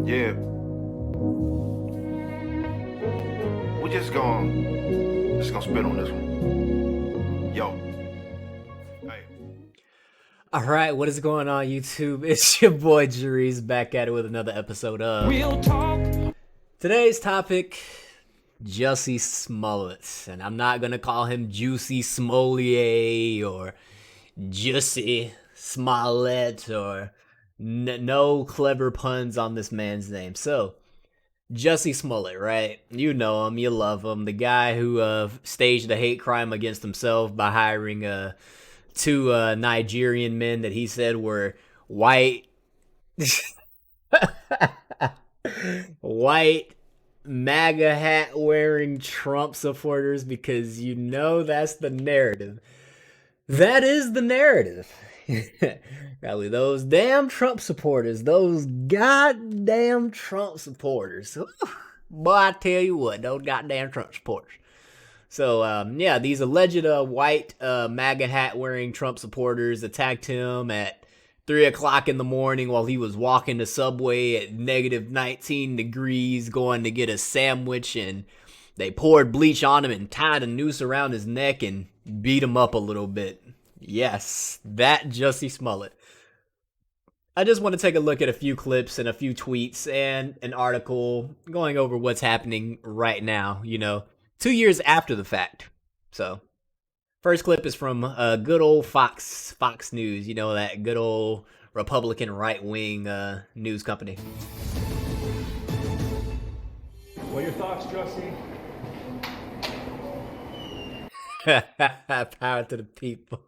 Yeah, we just gonna spit on this one. Yo, hey. All right, what is going on, YouTube? It's your boy Jeri's back at it with another episode of Real talk. today's topic. Jussie Smollett, and I'm not gonna call him Jussie Smollett or Jussie Smollett or no clever puns on this man's name. So, Jussie Smollett, right? You know him, you love him. The guy who staged a hate crime against himself by hiring two Nigerian men that he said were white, white MAGA hat wearing Trump supporters, because you know that's the narrative. That is the narrative. Golly, those damn Trump supporters, those goddamn Trump supporters. Boy, I tell you what, those goddamn Trump supporters. So, yeah, these alleged white MAGA hat wearing Trump supporters attacked him at 3 o'clock in the morning while he was walking the subway at negative 19 degrees going to get a sandwich, and they poured bleach on him and tied a noose around his neck and beat him up a little bit. Yes, that Jussie Smollett. I just want to take a look at a few clips and a few tweets and an article going over what's happening right now, 2 years after the fact. So, first clip is from good old Fox News, that good old Republican right-wing news company. What are your thoughts, Jussie? Power to the people.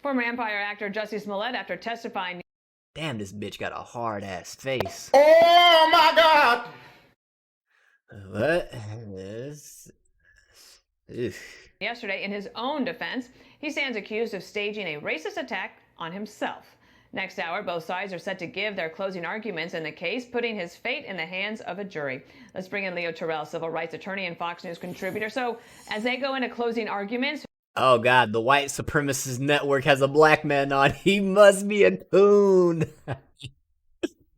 Former Empire actor Jussie Smollett, after testifying. Damn, this bitch got a hard-ass face. Oh my God! What? This... Yesterday, in his own defense, he stands accused of staging a racist attack on himself. Next hour, both sides are set to give their closing arguments in the case, putting his fate in the hands of a jury. Let's bring in Leo Terrell, civil rights attorney and Fox News contributor. So, as they go into closing arguments... Oh, God, the white supremacist network has a black man on. He must be a coon.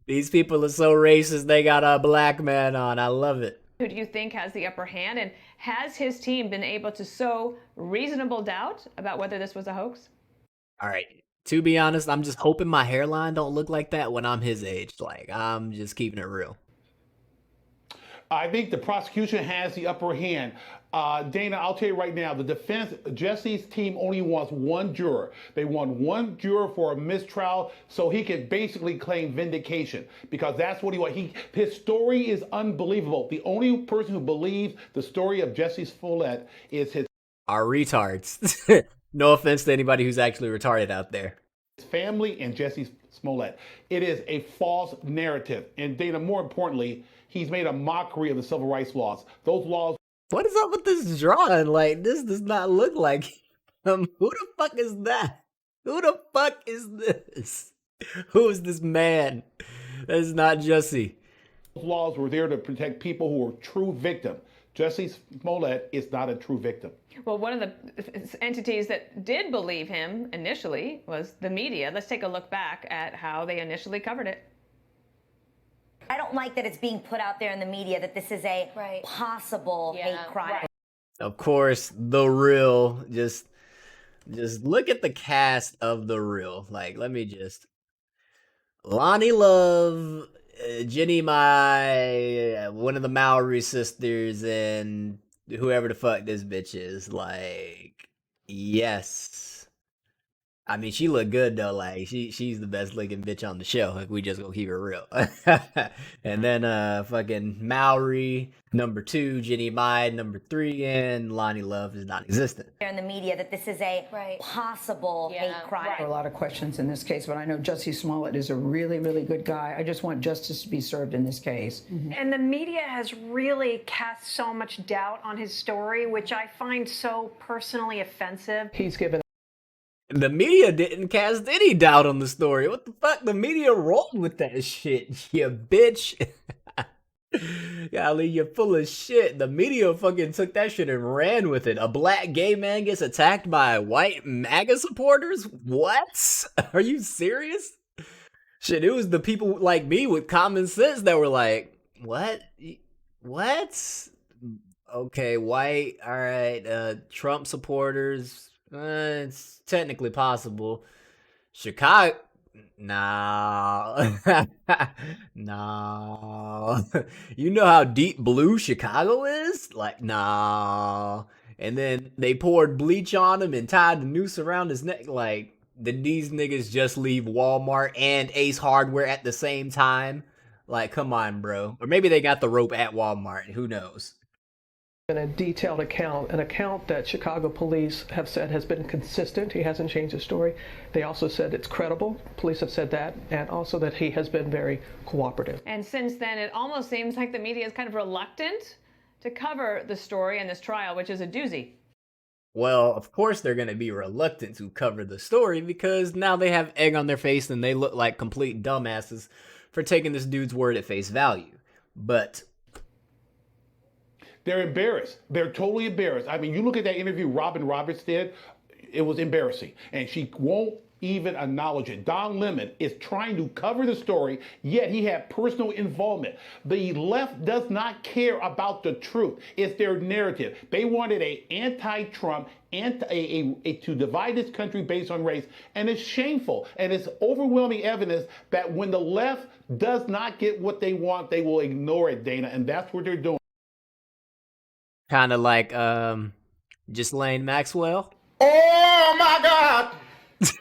These people are so racist, they got a black man on. I love it. Who do you think has the upper hand, and has his team been able to sow reasonable doubt about whether this was a hoax? All right. To be honest, I'm just hoping my hairline don't look like that when I'm his age. Like, I'm just keeping it real. I think the prosecution has the upper hand. Dana, I'll tell you right now, the defense, Jussie's team only wants one juror. They want one juror for a mistrial so he can basically claim vindication, because that's what he wants. His story is unbelievable. The only person who believes the story of Jussie Smollett is his Are retards. No offense to anybody who's actually retarded out there. family and Jussie Smollett. It is a false narrative. And Dana, more importantly, he's made a mockery of the civil rights laws. Those laws. What is up with this drawing? Like, this does not look like him. Who the fuck is that? Who the fuck is this? Who is this man? That is not Jussie. Those laws were there to protect people who were true victims. Jussie Smollett is not a true victim. Well, one of the entities that did believe him initially was the media. Let's take a look back at how they initially covered it. I don't like that it's being put out there in the media that this is a possible hate crime. Right. Of course, The Real. Just look at the cast of The Real. Like, let me just... Lonnie Love, Jenny Mai, one of the Maori sisters, and whoever the fuck this bitch is. Like, yes. I mean, she look good though. Like, she's the best looking bitch on the show. Like, we just gonna keep it real. And then fucking Maori #2, Jenny Mai #3, and Lonnie Love is non-existent. In the media that this is a possible hate crime. There are a lot of questions in this case, but I know Jussie Smollett is a really, really good guy. I just want justice to be served in this case. Mm-hmm. And the media has really cast so much doubt on his story, which I find so personally offensive. He's given. The media didn't cast any doubt on the story. What the fuck? The media rolled with that shit, you bitch. Golly, you're full of shit. The media fucking took that shit and ran with it. A black gay man gets attacked by white MAGA supporters? What? Are you serious? Shit, it was the people like me with common sense that were like, what? What? Okay, white, alright, Trump supporters, it's technically possible. Chicago, no. No. You know how deep blue Chicago is? Like, no. And then they poured bleach on him and tied the noose around his neck. Like, did these niggas just leave Walmart and Ace Hardware at the same time? Like, come on, bro. Or maybe they got the rope at Walmart. Who knows? In a detailed account, an account that Chicago police have said has been consistent. He hasn't changed his story. They also said it's credible. Police have said that, and also that he has been very cooperative. And since then, it almost seems like the media is kind of reluctant to cover the story and this trial, which is a doozy. Well, of course they're going to be reluctant to cover the story because now they have egg on their face and they look like complete dumbasses for taking this dude's word at face value. But they're embarrassed. They're totally embarrassed. I mean, you look at that interview Robin Roberts did, it was embarrassing. And she won't even acknowledge it. Don Lemon is trying to cover the story, yet he had personal involvement. The left does not care about the truth. It's their narrative. They wanted a anti-Trump, to divide this country based on race, and it's shameful. And it's overwhelming evidence that when the left does not get what they want, they will ignore it, Dana, and that's what they're doing. kind of like Ghislaine Maxwell. Oh my God!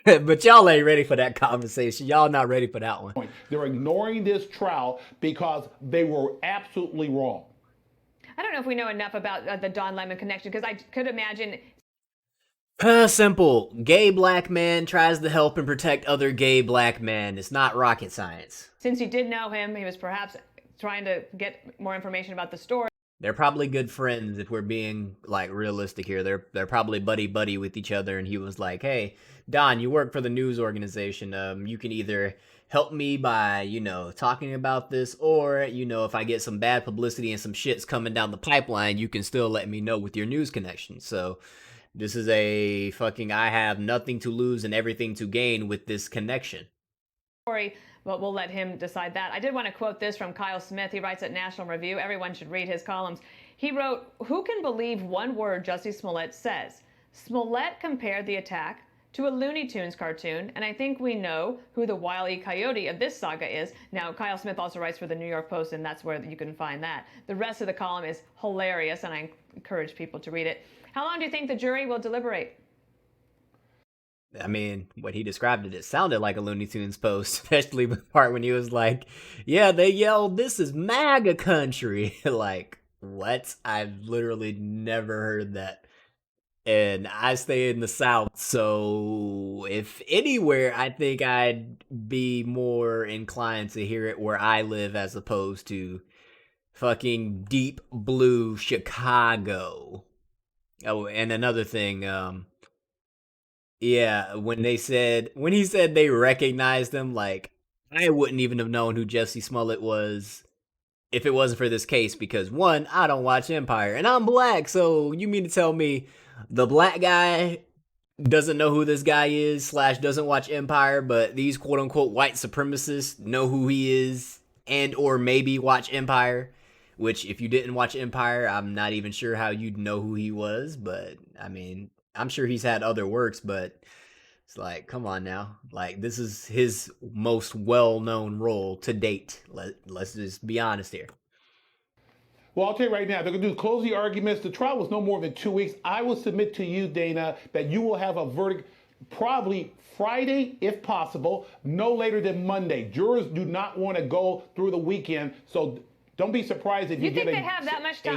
But y'all ain't ready for that conversation. Y'all not ready for that one. They're ignoring this trial because they were absolutely wrong. I don't know if we know enough about the Don Lemon connection, because I could imagine. Simple. Gay black man tries to help and protect other gay black men. It's not rocket science. Since you did know him, he was perhaps trying to get more information about the story. They're probably good friends if we're being like realistic here. They're probably buddy with each other, and he was like, "Hey, Don, you work for the news organization. You can either help me by, talking about this, or, if I get some bad publicity and some shit's coming down the pipeline, you can still let me know with your news connection." So this is a fucking I have nothing to lose and everything to gain with this connection. But we'll let him decide that. I did want to quote this from Kyle Smith. He writes at National Review. Everyone should read his columns. He wrote, "Who can believe one word Jussie Smollett says? Smollett compared the attack to a Looney Tunes cartoon, and I think we know who the Wile E. Coyote of this saga is." Now, Kyle Smith also writes for the New York Post, and that's where you can find that. The rest of the column is hilarious, and I encourage people to read it. How long do you think the jury will deliberate? I mean, when he described it, it sounded like a Looney Tunes post, especially the part when he was like, "Yeah, they yelled, 'This is MAGA country.'" Like, what? I've literally never heard that. And I stay in the South, so if anywhere, I think I'd be more inclined to hear it where I live as opposed to fucking deep blue Chicago. Oh, and another thing, yeah, when he said they recognized him, like, I wouldn't even have known who Jussie Smollett was if it wasn't for this case, because one, I don't watch Empire, and I'm black, so you mean to tell me the black guy doesn't know who this guy is, / doesn't watch Empire, but these quote-unquote white supremacists know who he is, and or maybe watch Empire, which if you didn't watch Empire, I'm not even sure how you'd know who he was, but, I mean, I'm sure he's had other works, but it's like, come on now. Like, this is his most well-known role to date. Let's just be honest here. Well, I'll tell you right now, they're going to do closing arguments. The trial was no more than 2 weeks. I will submit to you, Dana, that you will have a verdict probably Friday, if possible, no later than Monday. Jurors do not want to go through the weekend, so don't be surprised if you get a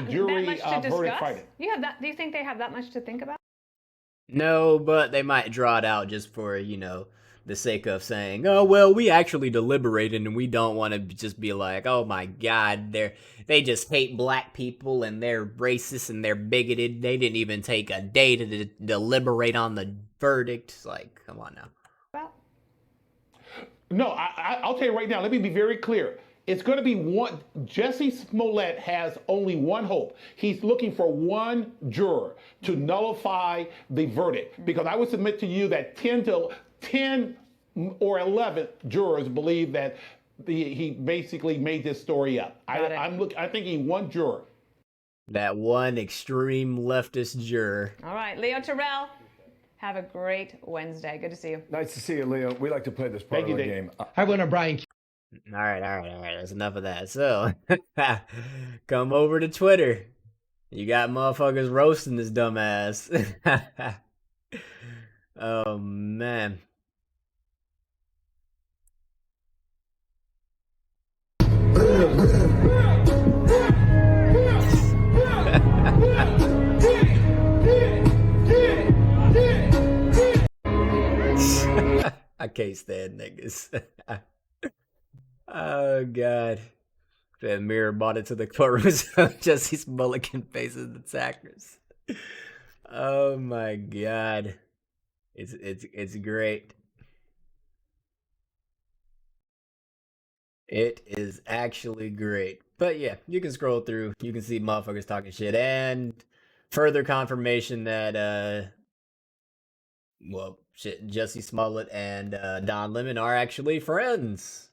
jury verdict Friday. Do you think they have that much to think about? No, but they might draw it out just for, the sake of saying, "Oh, well, we actually deliberated and we don't want to just be like, oh my God, they just hate black people and they're racist and they're bigoted. They didn't even take a day to deliberate on the verdict." It's like, come on now. No, I'll tell you right now, let me be very clear. It's going to be one. Jussie Smollett has only one hope. He's looking for one juror to nullify the verdict. Because I would submit to you that 10 or 11 jurors believe that he basically made this story up. I'm thinking one juror. That one extreme leftist juror. All right, Leo Terrell, have a great Wednesday. Good to see you. Nice to see you, Leo. We like to play this part of the game. Hi, everyone. Brian. All right. That's enough of that. So, come over to Twitter. You got motherfuckers roasting this dumbass. Oh, man. I can't stand niggas. Oh, God. That mirror brought it to the courtroom so Jussie Smollett can face his attackers. Oh, my God. It's great. It is actually great. But yeah, you can scroll through. You can see motherfuckers talking shit and further confirmation that Jussie Smollett and Don Lemon are actually friends.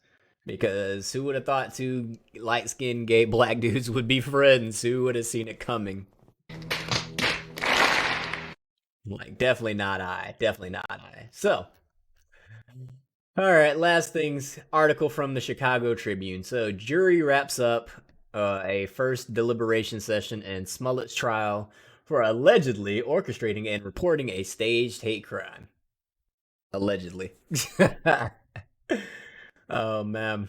Because who would have thought two light-skinned gay black dudes would be friends? Who would have seen it coming? Like, definitely not I. Definitely not I. So, alright, last things. Article from the Chicago Tribune. So, jury wraps up a first deliberation session in Smollett's trial for allegedly orchestrating and reporting a staged hate crime. Allegedly. Oh, man.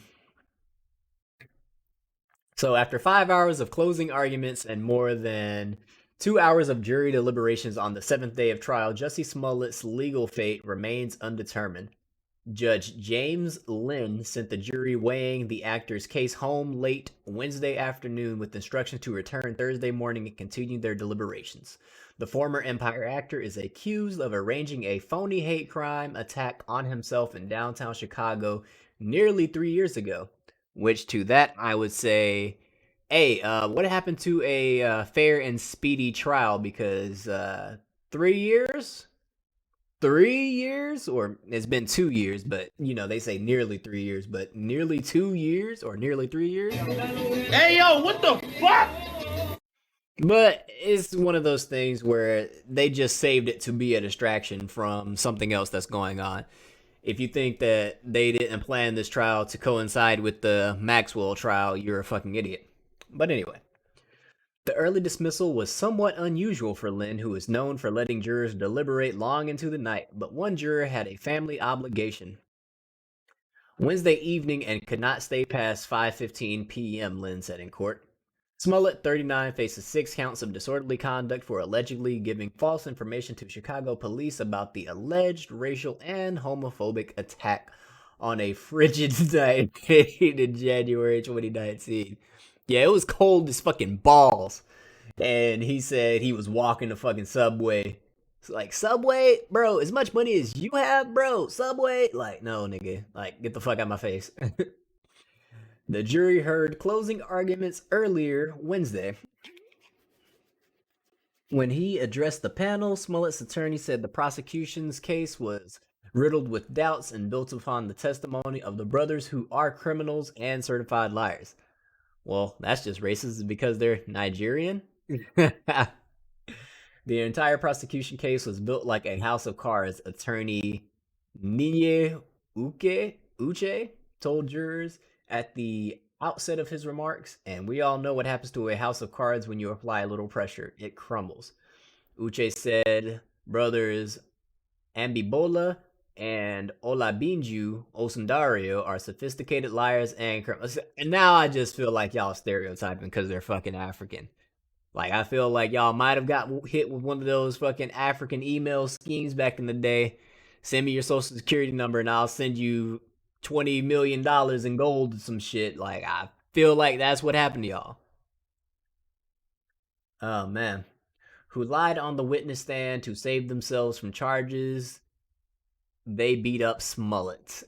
So after 5 hours of closing arguments and more than 2 hours of jury deliberations on the 7th day of trial, Jussie Smollett's legal fate remains undetermined. Judge James Lynn sent the jury weighing the actor's case home late Wednesday afternoon with instructions to return Thursday morning and continue their deliberations. The former Empire actor is accused of arranging a phony hate crime attack on himself in downtown Chicago nearly 3 years ago, which to that I would say, hey, what happened to a fair and speedy trial? Because 3 years? 3 years? Or it's been 2 years, but you know, they say nearly 3 years, but nearly 2 years or nearly 3 years? Hey, yo, what the fuck? But it's one of those things where they just saved it to be a distraction from something else that's going on. If you think that they didn't plan this trial to coincide with the Maxwell trial, you're a fucking idiot. But anyway, the early dismissal was somewhat unusual for Lynn, who is known for letting jurors deliberate long into the night, but one juror had a family obligation Wednesday evening and could not stay past 5:15 p.m., Lynn said in court. Smollett, 39, faces 6 counts of disorderly conduct for allegedly giving false information to Chicago police about the alleged racial and homophobic attack on a frigid night in January 2019. Yeah, it was cold as fucking balls. And he said he was walking the fucking subway. It's like, Subway? Bro, as much money as you have, bro? Subway? Like, no, nigga. Like, get the fuck out of my face. The jury heard closing arguments earlier Wednesday. When he addressed the panel, Smollett's attorney said the prosecution's case was riddled with doubts and built upon the testimony of the brothers who are criminals and certified liars. Well, that's just racist because they're Nigerian. The entire prosecution case was built like a house of cards, attorney Ninye Uche told jurors at the outset of his remarks, and we all know what happens to a house of cards when you apply a little pressure. It crumbles. Uche said brothers Ambibola and Olabinju Osundario are sophisticated liars and criminals. And now I just feel like y'all stereotyping because they're fucking African. Like, I feel like y'all might have got hit with one of those fucking African email schemes back in the day. Send me your social security number and I'll send you $20 million in gold or some shit. Like, I feel like that's what happened to y'all. Oh, man. Who lied on the witness stand to save themselves from charges. They beat up Smollett.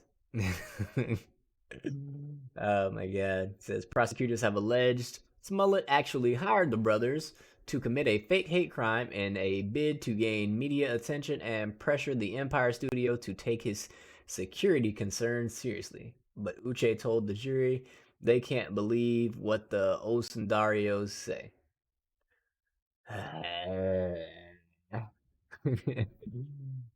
Oh, my God. It says prosecutors have alleged Smollett actually hired the brothers to commit a fake hate crime in a bid to gain media attention and pressure the Empire studio to take his security concerns seriously. But Uche told the jury they can't believe what the Osundarios say.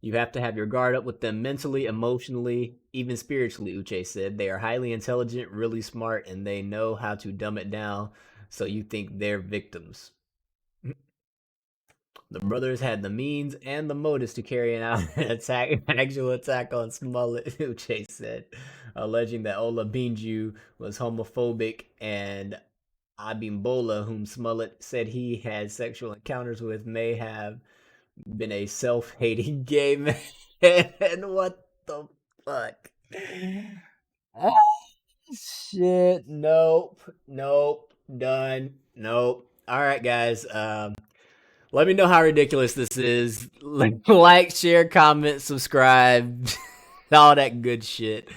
You have to have your guard up with them mentally, emotionally, even spiritually, Uche said. They are highly intelligent, really smart, and they know how to dumb it down so you think they're victims. The brothers had the means and the motives to carry out an actual attack on Smollett, Uche said, alleging that Ola Binju was homophobic and Abimbola, whom Smollett said he had sexual encounters with, may have been a self-hating gay man. What the fuck? Oh, shit. Nope. Done. Nope. All right, guys. Let me know how ridiculous this is. Like, share, comment, subscribe, all that good shit.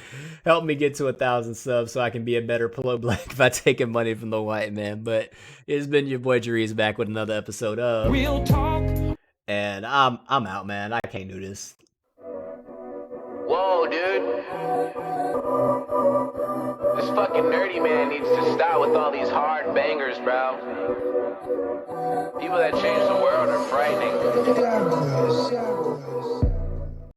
Help me get to 1,000 subs so I can be a better pro-black by taking money from the white man. But it's been your boy Jarice back with another episode of Real Talk. And I'm out, man. I can't do this. Whoa, dude. This fucking nerdy man needs to stop with all these hard bangers, bro. People that change the world are frightening.